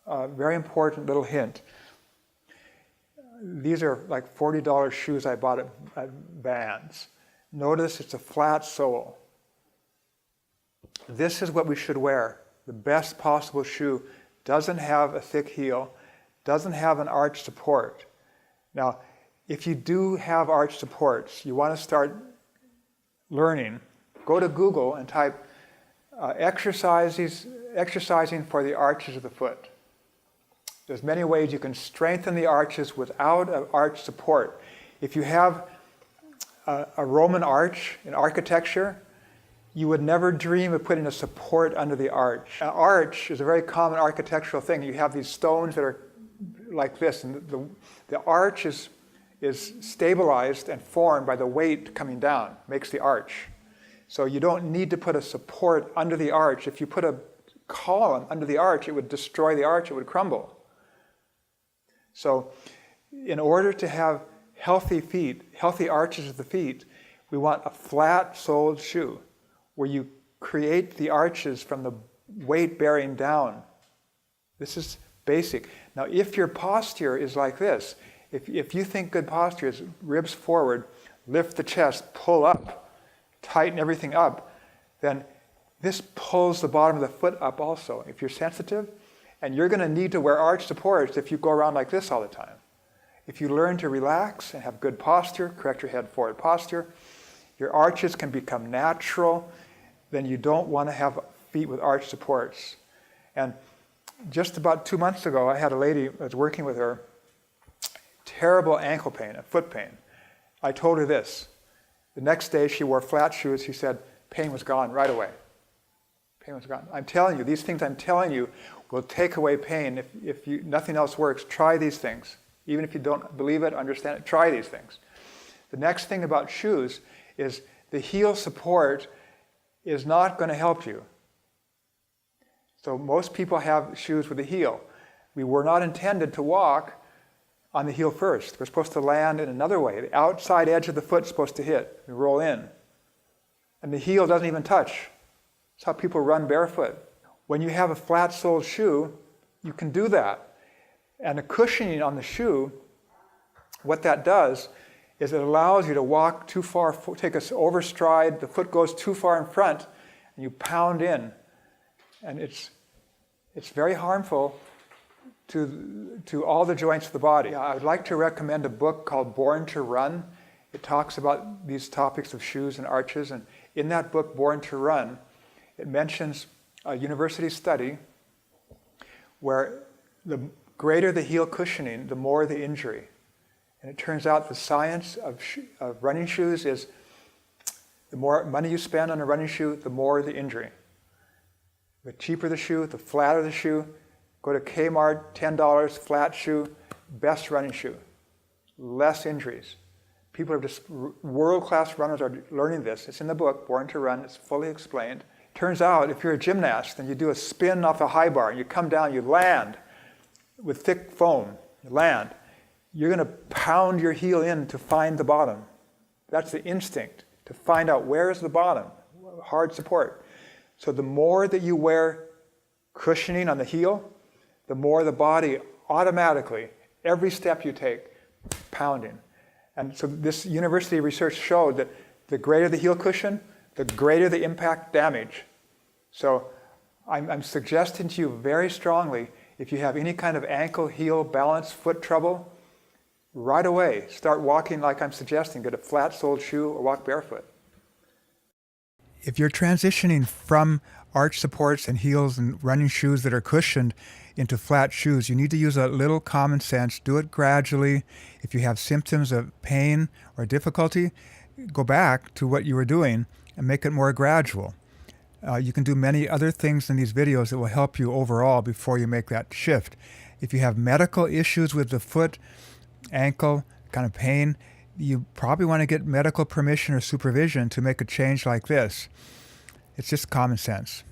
very important little hint. These are like $40 shoes I bought at Vans. Notice it's a flat sole. This is what we should wear. The best possible shoe. Doesn't have a thick heel, doesn't have an arch support. Now, if you do have arch supports, you want to start learning, go to Google and type exercising for the arches of the foot. There's many ways you can strengthen the arches without an arch support. If you have a Roman arch in architecture, you would never dream of putting a support under the arch. An arch is a very common architectural thing. You have these stones that are like this, and the arch is stabilized and formed by the weight coming down, makes the arch. So you don't need to put a support under the arch. If you put a column under the arch, it would destroy the arch, it would crumble. So in order to have healthy feet, healthy arches of the feet, we want a flat-soled shoe where you create the arches from the weight bearing down. This is basic. Now, if your posture is like this, if you think good posture is ribs forward, lift the chest, pull up, tighten everything up, then this pulls the bottom of the foot up also. If you're sensitive, and you're going to need to wear arch supports if you go around like this all the time. If you learn to relax and have good posture, correct your head forward posture, your arches can become natural, then you don't want to have feet with arch supports. And just about 2 months ago, I had a lady, I was working with her, terrible ankle pain and foot pain. I told her this. The next day she wore flat shoes. She said, pain was gone right away. Pain was gone. I'm telling you, these things I'm telling you will take away pain. If nothing else works, try these things. Even if you don't believe it, understand it, try these things. The next thing about shoes is the heel support is not going to help you. So most people have shoes with a heel. We were not intended to walk on the heel first. We're supposed to land in another way. The outside edge of the foot is supposed to hit, we roll in. And the heel doesn't even touch. That's how people run barefoot. When you have a flat-soled shoe, you can do that. And the cushioning on the shoe, what that does is it allows you to walk too far, take an overstride, the foot goes too far in front, and you pound in. And it's very harmful to all the joints of the body. I would like to recommend a book called Born to Run. It talks about these topics of shoes and arches, and in that book, Born to Run, it mentions a university study where the greater the heel cushioning, the more the injury. And it turns out the science of running shoes is the more money you spend on a running shoe, the more the injury. The cheaper the shoe, the flatter the shoe. Go to Kmart, $10, flat shoe, best running shoe. Less injuries. People are just, world-class runners are learning this. It's in the book, Born to Run, it's fully explained. Turns out, if you're a gymnast and you do a spin off a high bar, and you come down, you land with thick foam, you land, you're going to pound your heel in to find the bottom. That's the instinct, to find out where is the bottom, hard support. So the more that you wear cushioning on the heel, the more the body automatically, every step you take, pounding. And so this university research showed that the greater the heel cushion, the greater the impact damage. So I'm suggesting to you very strongly, if you have any kind of ankle, heel, balance, foot trouble, right away start walking like I'm suggesting. Get a flat-soled shoe or walk barefoot. If you're transitioning from arch supports and heels and running shoes that are cushioned into flat shoes, you need to use a little common sense. Do it gradually. If you have symptoms of pain or difficulty, go back to what you were doing and make it more gradual. You can do many other things in these videos that will help you overall before you make that shift. If you have medical issues with the foot, ankle, kind of pain, you probably want to get medical permission or supervision to make a change like this. It's just common sense.